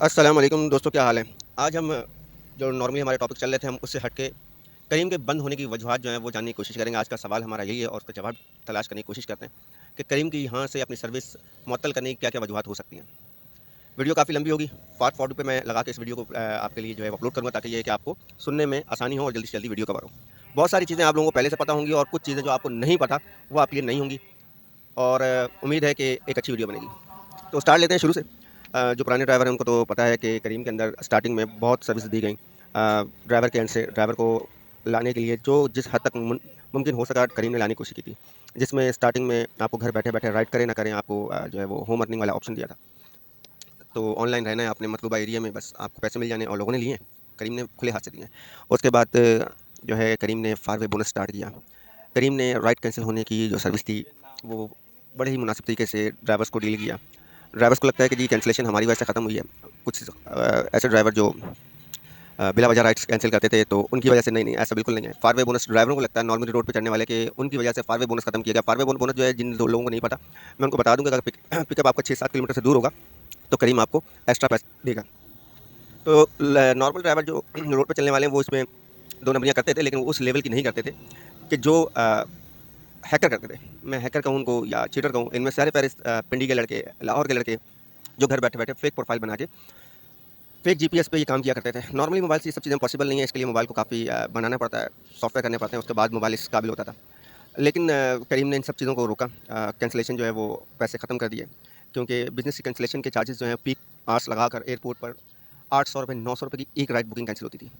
अस्सलाम वालेकुम दोस्तों, क्या हाल है? आज हम जो नॉर्मली हमारे टॉपिक चल रहे थे, हम उससे हट के करीम के बंद होने की वजूहात जो हैं वो जानने की कोशिश करेंगे। आज का सवाल हमारा यही है और उसका जवाब तलाश करने की कोशिश करते हैं कि करीम की यहाँ से अपनी सर्विस मुअत्तल करने की क्या-क्या वजूहात हो सकती हैं। वीडियो काफ़ी लंबी होगी, पार्ट 4 पे मैं लगा के इस वीडियो को आपके लिए जो है अपलोड करूँगा, ताकि ये है कि आपको सुनने में आसानी हो और जल्दी से जल्दी वीडियो कवर हो। बहुत सारी चीज़ें आप लोगों को पहले से पता होंगी और कुछ चीज़ें जो आपको नहीं पता, वो आपके लिए नई होंगी और उम्मीद है कि एक अच्छी वीडियो बनेगी। तो स्टार्ट लेते हैं शुरू से। जो पुराने ड्राइवर हैं उनको तो पता है कि करीम के अंदर स्टार्टिंग में बहुत सर्विस दी गई। ड्राइवर के एंड से ड्राइवर को लाने के लिए जो जिस हद तक मुमकिन हो सका करीम ने लाने की कोशिश की थी। जिसमें स्टार्टिंग में आपको घर बैठे-बैठे राइड करें ना करें, आपको जो है वो होम अर्निंग वाला ऑप्शन दिया था। तो ऑनलाइन रहना है अपने मतलूबा एरिया में, बस आपको पैसे मिल जाने और लोगों ने लिए हैं। करीम ने खुले हाथ से दिए हैं। उसके बाद जो है करीम ने फारवे बोनस स्टार्ट किया। करीम ने राइड कैंसिल होने की जो सर्विस थी, वो बड़े ही मुनासिब तरीके से ड्राइवर्स को डील किया। ड्राइवर्स को लगता है कि जी कैंसिलेशन हमारी वजह से ख़त्म हुई है। कुछ ऐसे ड्राइवर जो बिला वजह राइड्स कैंसिल करते थे, तो उनकी वजह से नहीं, नहीं, ऐसा बिल्कुल नहीं है। फारवे बोनस ड्राइवरों को लगता है नॉर्मली रोड पे चलने वाले, कि उनकी वजह से फारवे बोनस खत्म किया गया। फारवे बोनस जो है, जिन लोगों को नहीं पता, मैं उनको बता दूंगा, अगर पिकअप आपका 6-7 किलोमीटर से दूर होगा तो करीम आपको एक्स्ट्रा पैसा देगा। तो नॉर्मल ड्राइवर जो रोड पे चलने वाले हैं, वो इसमें 2 नंबरियाँ करते थे, लेकिन वो उस लेवल की नहीं करते थे कि जो हैकर करते थे। मैं हैकर कहूँ उनको या चीटर कहूँ, इनमें सारे पैरे पिंडी के लड़के, लाहौर के लड़के, जो घर बैठे-बैठे फेक प्रोफाइल बना के फेक जीपीएस पे ये काम किया करते थे। नॉर्मली मोबाइल से ये सब चीज़ें पॉसिबल नहीं है, इसके लिए मोबाइल को काफ़ी बनाना पड़ता है, सॉफ्टवेयर करने पड़ते हैं, उसके बाद मोबाइल इस काबिल होता था। लेकिन करीम ने इन सब चीज़ों को रोका। कैंसलेशन जो है वो पैसे ख़त्म कर दिए, क्योंकि बिज़नेस की कैंसलेशन के चार्जेस जो हैं पीक आवर्स लगाकर एयरपोर्ट पर ₹800 ₹900 की एक राइड बुकिंग कैंसिल होती थी।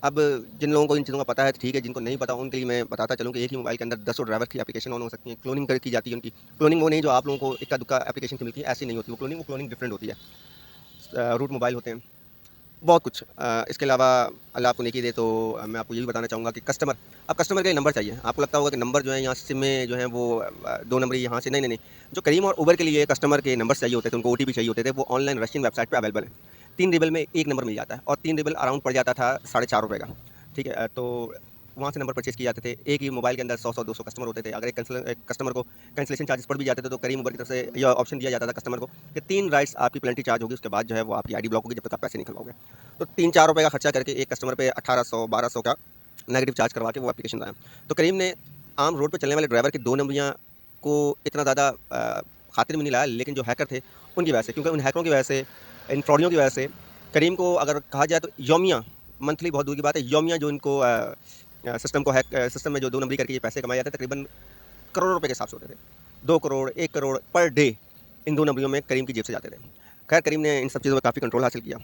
अब जिन लोगों को इन चीज़ों का पता है ठीक है, जिनको नहीं पता उनके लिए मैं बताता चलूँ कि एक ही मोबाइल के अंदर दसों ड्राइवर की एप्लीकेशन ऑन हो सकती है। क्लोनिंग कर की जाती है उनकी। क्लोनिंग वो नहीं जो आप लोगों को इक्का-दुक्का एप्लीकेशन की मिलती है, ऐसी नहीं होती वो क्लोनिंग डिफरेंट होती है। रूट मोबाइल होते हैं, बहुत कुछ। इसके अलावा अल्लाह आपको नेकी दे, तो मैं आपको ये भी बताना चाहूँगा कि अब कस्टमर के लिए नंबर चाहिए। आपको लगता होगा कि नंबर जो है यहाँ सिम में जो है वो 2 नंबरी यहाँ से, नहीं, नहीं, नहीं। जो करीम और उबर के लिए कस्टमर के नंबर्स चाहिए होते थे, उनको ओटीपी चाहिए होते थे, वो ऑनलाइन रशियन वेबसाइट पे अवेलेबल है। 3 रिबल में 1 नंबर मिल जाता है और 3 रिबल अराउंड पड़ जाता था ₹4.5 का। ठीक है? तो वहाँ से नंबर परचेज़ किए जाते थे। एक ही मोबाइल के अंदर 100-100 200 कस्टमर होते थे। अगर एक कस्टमर को कैंसलेशन चार्जेस पड़ भी जाते थे, तो करीम उबर की तरफ से यह ऑप्शन दिया जाता था कस्टमर को कि 3 राइड्स आपकी पेनल्टी चार्ज होगी, उसके बाद जो है वो आपकी आईडी ब्लॉक होगी जब तक आप पैसे नहीं निकलवाओगे। तो ₹3-4 का खर्चा करके एक कस्टमर पे 1800-1200 का नेगेटिव चार्ज करवा के वो एप्लीकेशन लाया। तो करीम ने आम रोड पे चलने वाले ड्राइवर की 2 नंबरियाँ को इतना ज़्यादा खातिर में नहीं लाया, लेकिन जो हैकर थे उनकी वजह से, क्योंकि उन हैकरों की वजह से, इन फ्रॉडियों की वजह से करीम को अगर कहा जाए तो यौमिया, मंथली बहुत दूर की बात है, यौमिया जो इनको सिस्टम में जो 2 नंबरी करके ये पैसे कमाए जाते हैं, तकरीबन करोड़ों रुपए के हिसाब से होते थे। 2 crore, 1 crore per day in 2 नंबरियों में करीम की जेब से जाते थे। खैर करीम ने इन सब चीज़ों में काफ़ी कंट्रोल हासिल किया।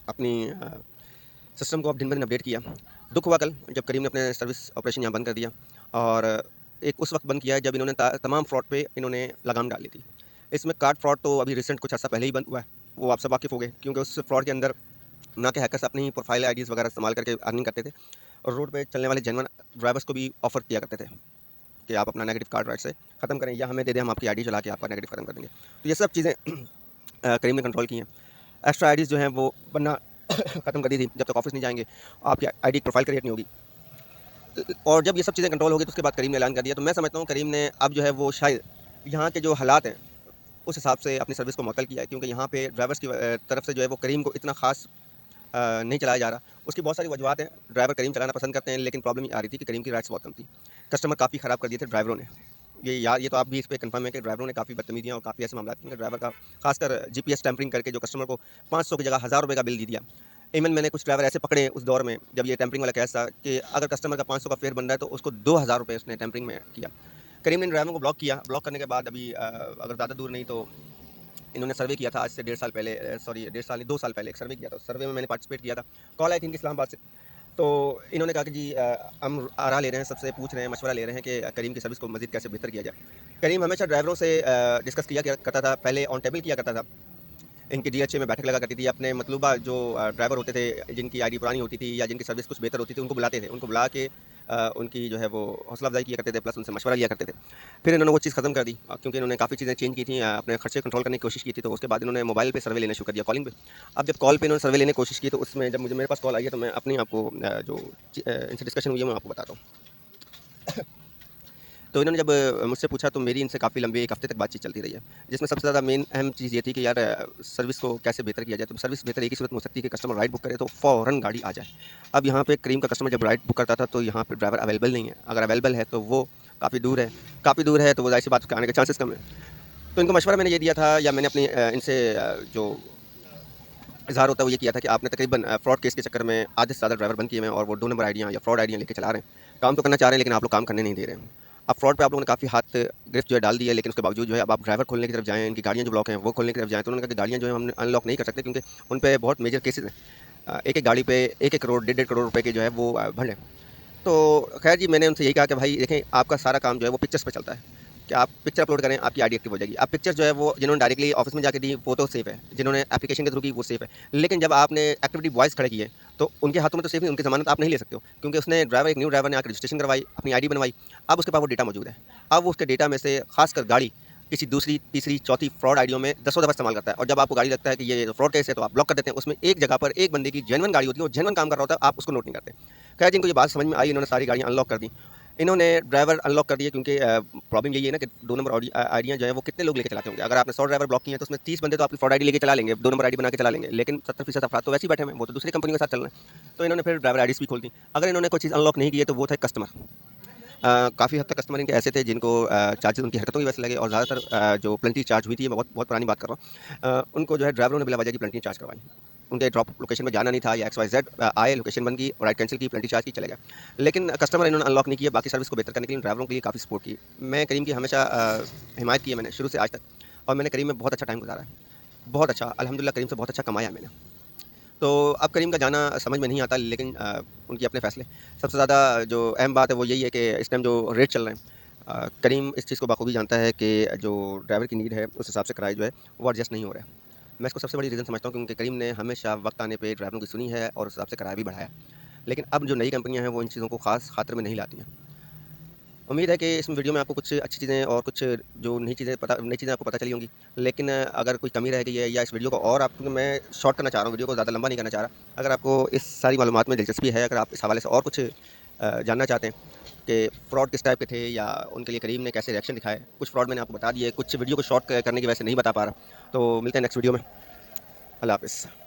अपनी सिस्टम को अब दिन ब दिन अपडेट किया। दुःख हुआ कल जब करीम ने अपने सर्विस ऑपरेशन यहाँ बंद कर दिया, और एक उस वक्त बंद किया है जब इन्होंने तमाम फ्रॉड पे इन्होंने लगाम डाल ली थी। इसमें कार्ड फ्रॉड तो अभी रिसेंट कुछ अर्सा पहले ही बंद हुआ है, वो आप सब वाकिफ़ हो गए, क्योंकि उस फ्रॉड के अंदर ना कि हैकर्स अपनी ही प्रोफाइल आईडीज़ वगैरह इस्तेमाल करके अर्निंग करते थे, और रोड पे चलने वाले जेन्युइन ड्राइवर्स को भी ऑफ़र किया करते थे कि आप अपना नेगेटिव कार्ड राइट से ख़त्म करें, या हमें दे दें, हम आपकी आईडी चला के आपका नेगेटिव ख़त्म कर देंगे। तो ये सब चीज़ें करीम ने कंट्रोल की हैं। एक्स्ट्रा आईडीज़ जो हैं वो बनना ख़त्म कर दी थी। जब तक ऑफिस नहीं जाएँगे, आपकी आईडी प्रोफाइल क्रिएट नहीं होगी। और जब ये सब चीज़ें कंट्रोल हो गई, तो उसके बाद करीम ने ऐलान कर दिया। तो मैं समझता हूँ करीम ने अब जो है वो शायद यहाँ के जो हालात हैं, उस हिसाब से अपनी सर्विस को मुअत्तल किया है, क्योंकि यहाँ पे ड्राइवर्स की तरफ से जो है वो करीम को इतना ख़ास नहीं चलाया जा रहा। उसकी बहुत सारी वजूहत हैं। ड्राइवर करीम चलाना पसंद करते हैं, लेकिन प्रॉब्लम ये आ रही थी कि करीम की राइड्स बहुत कम थी। कस्टमर काफ़ी ख़राब कर दिए थे ड्राइवरों ने। ये तो आप भी इस पे कन्फर्म है कि ड्राइवरों ने काफ़ी बदतमीज़ियाँ और काफ़ी ऐसे मामलात किए, ड्राइवर का खासकर जीपीएस टैम्परिंग करके जो कस्टमर को 500 की जगह ₹1000 का बिल दे दिया। इवन मैंने कुछ ड्राइवर ऐसे पकड़े उस दौर में, जब ये टैम्परिंग वाला केस था, कि अगर कस्टमर का 500 का फेयर बन रहा है तो उसको ₹2000 उसने टैम्परिंग में किया। करीम ने इन ड्राइवरों को ब्लॉक किया। ब्लॉक करने के बाद अभी अगर ज़्यादा दूर नहीं तो इन्होंने सर्वे किया था आज से 1.5 साल पहले, सॉरी 1.5 साल नहीं, 2 साल पहले एक सर्वे किया था। उस सर्वे में मैंने पार्टिसिपेट किया था। कॉल आई थी इनकी इस्लामाबाद से। तो इन्होंने कहा कि जी हम आरा ले रहे हैं, सबसे पूछ रहे हैं, मशवरा ले रहे हैं कि करीम की सर्विस को मज़ीद कैसे बेहतर किया जाए। करीम हमेशा ड्राइवरों से डिस्कस किया करता था, पहले ऑन टेबल किया करता था। इनकी डीएचए में बैठक लगा करती थी। अपने मतलूबा जो ड्राइवर होते थे, जिनकी आईडी पुरानी होती थी या जिनकी सर्विस कुछ बेहतर होती थी, उनको बुलाते थे। उनको बुला के उनकी जो है वो हौसला अफ़ज़ाई किया करते थे, प्लस उनसे मशवरा लिया करते थे। फिर इन्होंने वो चीज़ ख़त्म कर दी, क्योंकि इन्होंने काफ़ी चीज़ें चेंज की थी, अपने खर्चे कंट्रोल करने की कोशिश की थी। तो उसके बाद इन्होंने मोबाइल पे सर्वे लेना शुरू कर दिया, कॉलिंग पे। अब जब कॉल पे इन्होंने सर्वे लेने की कोशिश की, तो उसमें जब मेरे पास कॉल आई है, तो मैं अपनी आपको इनसे डिस्कशन हुई है, मैं आपको बताता हूँ। तो इन्होंने जब मुझसे पूछा तो मेरी इनसे काफ़ी लंबी 1 हफ़्ते तक बातचीत चलती रही है, जिसमें सबसे ज़्यादा मेन अहम चीज़ ये थी कि यार सर्विस को कैसे बेहतर किया जाए। तो सर्विस बेहतर एक ही सूरत में हो सकती है कि कस्टमर राइड बुक करे तो फ़ौरन गाड़ी आ जाए। अब यहाँ पे करीम का कस्टमर जब राइड बुक करता था तो यहाँ पे ड्राइवर अवेलेबल नहीं है। अगर अवेलेबल है तो वो काफ़ी दूर है तो वो ज़ाहिर-सी बात उसके आने के चांसेस कम है। तो इनको मशवरा मैंने ये दिया था या मैंने अपनी इनसे जो इज़हार होता है वो ये किया था कि आपने तकरीबन फ्रॉड केस के चक्कर में आधे से ज़्यादा ड्राइवर बंद किए हुए हैं और वो 2 नंबर आईडियाँ या फ्रॉड आईडियाँ लेके चला रहे हैं। काम तो करना चाह रहे हैं लेकिन आप लोग काम करने नहीं दे रहे हैं। अब फ्रॉड पे आप लोगों ने काफ़ी हाथ गिरफ्त जो है डाल दी है, लेकिन उसके बावजूद जो है अब आप ड्राइवर खोलने की तरफ जाएँ, इनकी गाड़ियाँ जो ब्लॉक हैं वो खोलने की तरफ जाएँ, तो उन्होंने कहा कि गाड़ियाँ जो है हम अनलॉक नहीं कर सकते क्योंकि उन पे बहुत मेजर केसेज़ हैं। एक-एक गाड़ी पे 1-1 करोड़, डेढ़-डेढ़ करोड़ रुपए के जो है वो भंड है। तो खैर जी, मैंने उनसे यही कहा कि भाई देखें, आपका सारा काम जो है वो पिक्चर्स पे चलता है, कि आप पिक्चर अपलोड करें, आपकी आईडी एक्टिव हो जाएगी। अब पिक्चर जो है वो जिन्होंने डायरेक्टली ऑफिस में जाके दी वो तो सेफ़ है, जिन्होंने एप्लीकेशन के थ्रू की वो सेफ़ है। लेकिन जब आपने एक्टिविटी बॉयज़ खड़े किए, तो उनके हाथों में तो सेफ़ नहीं, उनकी ज़मानत आप नहीं ले सकते हो, क्योंकि उसने एक न्यू ड्राइवर ने आकर रजिस्ट्रेशन करवाई, अपनी आईडी बनवाई, अब उसके पास वो डेटा मौजूद है। अब वो उसके डेटा में से खासकर गाड़ी किसी दूसरी, तीसरी, चौथी फ्रॉड आईडियों में दसों दफ़ा इस्तेमाल करता है और जब आपको गाड़ी लगता है कि ये फ्रॉड केस है तो आप ब्लॉक कर देते हैं। उसमें एक जगह पर एक बंदे की जेन्युइन गाड़ी होती है, वो जेन्युइन काम कर रहा होता है, आप उसको नोट नहीं करते। खैर जिनको ये बात समझ में आई, इन्होंने सारी गाड़ियाँ अनलॉक कर दी। इन्होंने ड्राइवर अनलॉक कर दिए क्योंकि प्रॉब्लम यही है ना कि 2 नंबर आईडियाँ जो है वो कितने लोग लेके चलाते होंगे। अगर आपने 100 ड्राइवर ब्लॉक किए हैं तो उसमें 30 बंदे तो आपकी फ्रॉड आईडी लेके चला लेंगे, 2 नंबर आईडी बना के चला लेंगे, लेकिन 70% अफराद तो वैसे ही बैठे हुए हैं, वो तो दूसरी कंपनी के साथ चल रहे हैं। तो इन्होंने फिर ड्राइवर आईडीज़ भी खोल दी। अगर इन्होंने कोई चीज़ अनलॉक नहीं की है तो वो था कस्टमर। काफ़ी हद तक कस्टमर इनके ऐसे थे जिनको चार्जेज़ उनकी हरकतों की वजह से लगे और ज़्यादातर जो पेनल्टी चार्ज हुई थी, मैं बहुत बहुत पुरानी बात कर रहा हूँ, उनको जो है ड्राइवरों ने बिला वजह की पेनल्टी चार्ज करवाई। उनके ड्रॉप लोकेशन में जाना नहीं था या XYZ आए, लोकेशन बंद की, राइड कैंसिल की, पेनल्टी चार्ज की, चले गए। लेकिन कस्टमर इन्होंने अनलॉक नहीं किया, बाकी सर्विस को बेहतर करने के लिए ड्राइवरों के लिए काफ़ी सपोर्ट की। मैं करीम की हमेशा हिमायत की है मैंने शुरू से आज तक, और मैंने करीम में बहुत अच्छा टाइम गुजारा है। बहुत अच्छा, अल्हम्दुलिल्लाह करीम से बहुत अच्छा कमाया है मैंने। तो अब करीम का जाना समझ में नहीं आता, लेकिन उनके अपने फ़ैसले। सबसे ज़्यादा जो अहम बात है वो यही है कि इस टाइम जो रेट चल रहे हैं, करीम इस चीज़ को बखूबी जानता है कि जो ड्राइवर की नीड है उस हिसाब से किराया जो है वो एडजस्ट नहीं हो रहा है। मैं इसको सबसे बड़ी रीज़न समझता हूँ क्योंकि करीम ने हमेशा वक्त आने पे ड्राइवरों की सुनी है और उस हिसाब से किराया भी बढ़ाया। लेकिन अब जो नई कंपनियाँ हैं वो इन चीज़ों को ख़ास ख़ातिर में नहीं लाती हैं। उम्मीद है कि इस वीडियो में आपको कुछ अच्छी चीज़ें और कुछ जो नई चीज़ें आपको पता चली होंगी। लेकिन अगर कोई कमी रह गई है या इस वीडियो को और आप, क्योंकि मैं शॉर्ट करना चाह रहा हूँ, वीडियो को ज़्यादा लंबा नहीं करना चाह रहा। अगर आपको इस सारी मालूमात में दिलचस्पी है, अगर आप इस हवाले से और कुछ जानना चाहते हैं कि फ़्रॉड किस टाइप के थे या उनके लिए करीम ने कैसे रिएक्शन दिखाए, कुछ फ़्रॉड मैंने आपको बता दिए, कुछ वीडियो को शॉर्ट करने की वजह से नहीं बता पा रहा। तो मिलते हैं नेक्स्ट वीडियो में। अल्लाह हाफ़िज़।